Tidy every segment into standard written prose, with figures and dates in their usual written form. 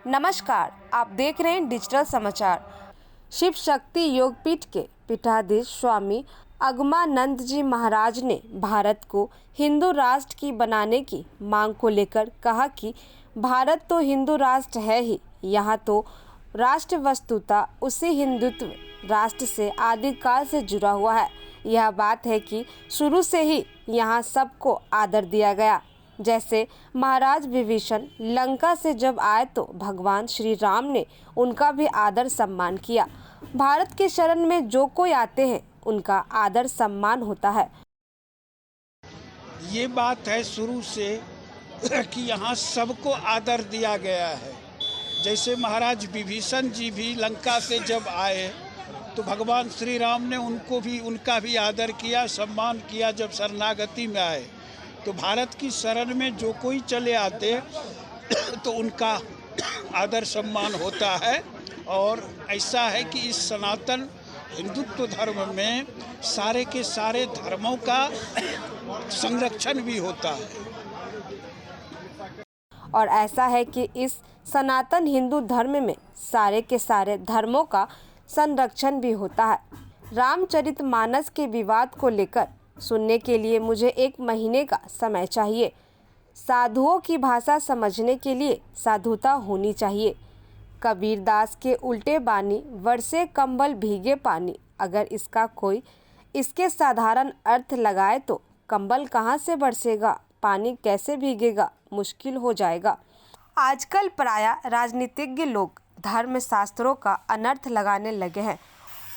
नमस्कार, आप देख रहे हैं डिजिटल समाचार। शिव शक्ति योगपीठ के पीठाधीश स्वामी अगमानंद जी महाराज ने भारत को हिंदू राष्ट्र की बनाने की मांग को लेकर कहा कि भारत तो हिंदू राष्ट्र है ही, यहाँ तो राष्ट्र वस्तुतः उसी हिंदुत्व राष्ट्र से आदिकाल से जुड़ा हुआ है। यह बात है कि शुरू से ही यहाँ सबको आदर दिया गया। जैसे महाराज विभीषण लंका से जब आए तो भगवान श्री राम ने उनका भी आदर सम्मान किया। भारत के शरण में जो कोई आते हैं उनका आदर सम्मान होता है। ये बात है शुरू से कि यहाँ सबको आदर दिया गया है। जैसे महाराज विभीषण जी भी लंका से जब आए तो भगवान श्री राम ने उनका भी आदर किया, सम्मान किया। जब शरणागति में आए तो भारत की शरण में जो कोई चले आते तो उनका आदर सम्मान होता है। और ऐसा है कि इस सनातन हिंदुत्व धर्म में सारे के सारे धर्मों का संरक्षण भी होता है। और ऐसा है कि इस सनातन हिंदू धर्म में सारे के सारे धर्मों का संरक्षण भी होता है। रामचरितमानस के विवाद को लेकर सुनने के लिए मुझे 1 महीने का समय चाहिए। साधुओं की भाषा समझने के लिए साधुता होनी चाहिए। कबीरदास के उल्टे बानी वर्षे कंबल भीगे पानी। अगर इसके साधारण अर्थ लगाए तो कंबल कहाँ से बरसेगा, पानी कैसे भीगेगा, मुश्किल हो जाएगा। आजकल प्रायः राजनीतिज्ञ लोग धर्म शास्त्रों का अनर्थ लगाने लगे हैं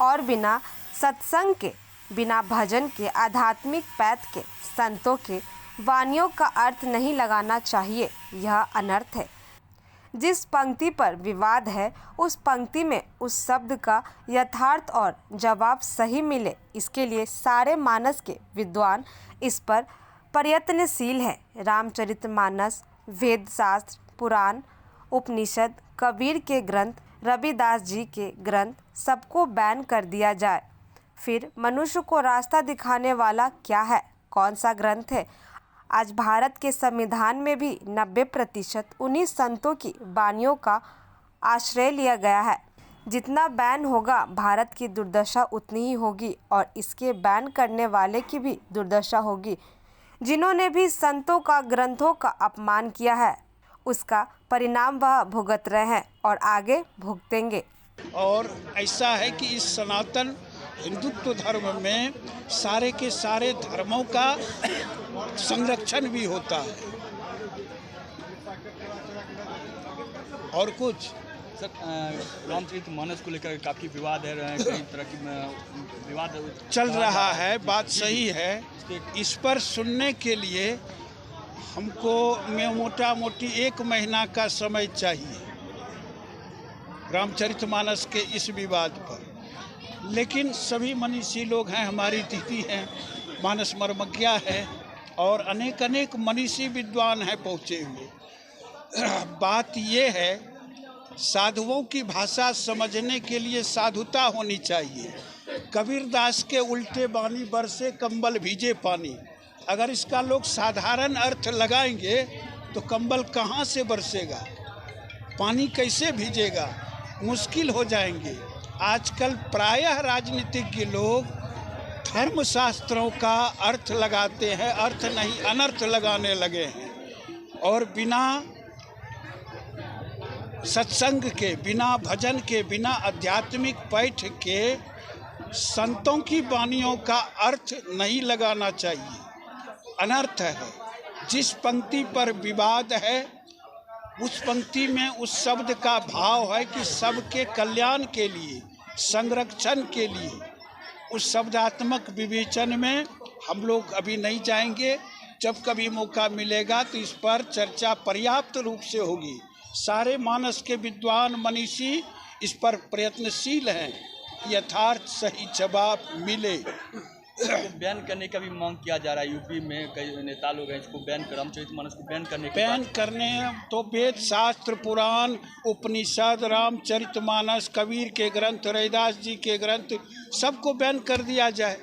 और बिना सत्संग के, बिना भजन के, आध्यात्मिक पैठ के, संतों के वाणियों का अर्थ नहीं लगाना चाहिए। यह अनर्थ है। जिस पंक्ति पर विवाद है उस पंक्ति में उस शब्द का यथार्थ और जवाब सही मिले, इसके लिए सारे मानस के विद्वान इस पर प्रयत्नशील हैं। रामचरितमानस, वेद शास्त्र, पुराण, उपनिषद, कबीर के ग्रंथ, रविदास जी के ग्रंथ सबको बैन कर दिया जाए। फिर मनुष्य को रास्ता दिखाने वाला क्या है, कौन सा ग्रंथ है? आज भारत के संविधान में भी 90% उन्हीं संतों की वाणियों का आश्रय लिया गया है। जितना बैन होगा भारत की दुर्दशा उतनी ही होगी और इसके बैन करने वाले की भी दुर्दशा होगी। जिन्होंने भी संतों का, ग्रंथों का अपमान किया है उसका परिणाम वह भुगत रहे हैं और आगे भुगतेंगे। और ऐसा है कि इस सनातन हिंदुत्व धर्म में सारे के सारे धर्मों का संरक्षण भी होता है। और कुछ सर, रामचरितमानस को लेकर काफ़ी विवाद है, कई तरह की विवाद चल रहा है। बात सही है। इस पर सुनने के लिए हमको मोटा मोटी 1 महीना का समय चाहिए रामचरितमानस के इस विवाद पर। लेकिन सभी मनीषी लोग हैं, हमारी दीदी हैं, मानस मर्मज्ञा है और अनेक मनीषी विद्वान हैं पहुँचे हुए। बात ये है, साधुओं की भाषा समझने के लिए साधुता होनी चाहिए। कबीरदास के उल्टे बानी बरसे कंबल भीजे पानी। अगर इसका लोग साधारण अर्थ लगाएंगे तो कंबल कहाँ से बरसेगा, पानी कैसे भीजेगा, मुश्किल हो जाएंगे। आजकल प्रायः राजनीतिज्ञ लोग धर्मशास्त्रों का अर्थ लगाते हैं, अर्थ नहीं अनर्थ लगाने लगे हैं। और बिना सत्संग के, बिना भजन के, बिना आध्यात्मिक पैठ के संतों की वाणियों का अर्थ नहीं लगाना चाहिए। अनर्थ है। जिस पंक्ति पर विवाद है उस पंक्ति में उस शब्द का भाव है कि सबके कल्याण के लिए, संरक्षण के लिए। उस शब्दात्मक विवेचन में हम लोग अभी नहीं जाएंगे। जब कभी मौका मिलेगा तो इस पर चर्चा पर्याप्त रूप से होगी। सारे मानस के विद्वान मनीषी इस पर प्रयत्नशील हैं, यथार्थ सही जवाब मिले। बैन करने का भी मांग किया जा रहा है। यूपी में कई नेता लोग हैं इसको रामचरितमानस को बैन करने तो वेद शास्त्र, पुराण, उपनिषद, रामचरितमानस, कबीर के ग्रंथ, रविदास जी के ग्रंथ सबको बैन कर दिया जाए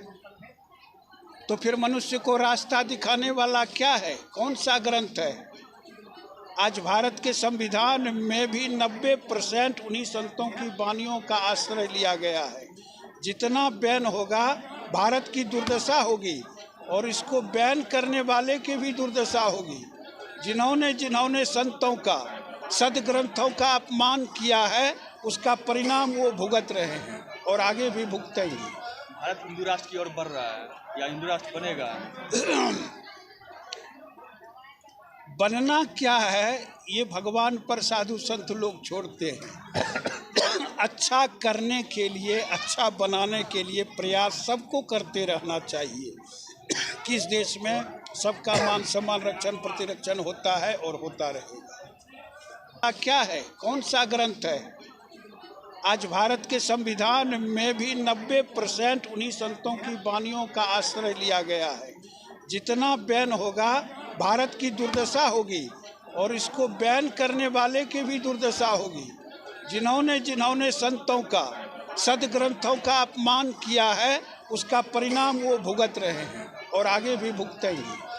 तो फिर मनुष्य को रास्ता दिखाने वाला क्या है, कौन सा ग्रंथ है? आज भारत के संविधान में भी 90% उन्हीं संतों की वाणियों का आश्रय लिया गया है। जितना बैन होगा भारत की दुर्दशा होगी और इसको बैन करने वाले की भी दुर्दशा होगी। जिन्होंने संतों का सदग्रंथों का अपमान किया है उसका परिणाम वो भुगत रहे हैं और आगे भी भुगतेंगे। भारत हिंदू राष्ट्र की ओर बढ़ रहा है या हिंदू राष्ट्र बनेगा? बनना क्या है ये भगवान पर साधु संत लोग छोड़ते हैं। अच्छा करने के लिए, अच्छा बनाने के लिए प्रयास सबको करते रहना चाहिए। किस देश में सबका मान सम्मान रक्षण प्रतिरक्षण होता है और होता रहेगा। क्या है, कौन सा ग्रंथ है? आज भारत के संविधान में भी 90% उन्हीं संतों की वाणियों का आश्रय लिया गया है। जितना बैन होगा भारत की दुर्दशा होगी और इसको बैन करने वाले की भी दुर्दशा होगी। जिन्होंने संतों का सदग्रंथों का अपमान किया है उसका परिणाम वो भुगत रहे हैं और आगे भी भुगतेंगे।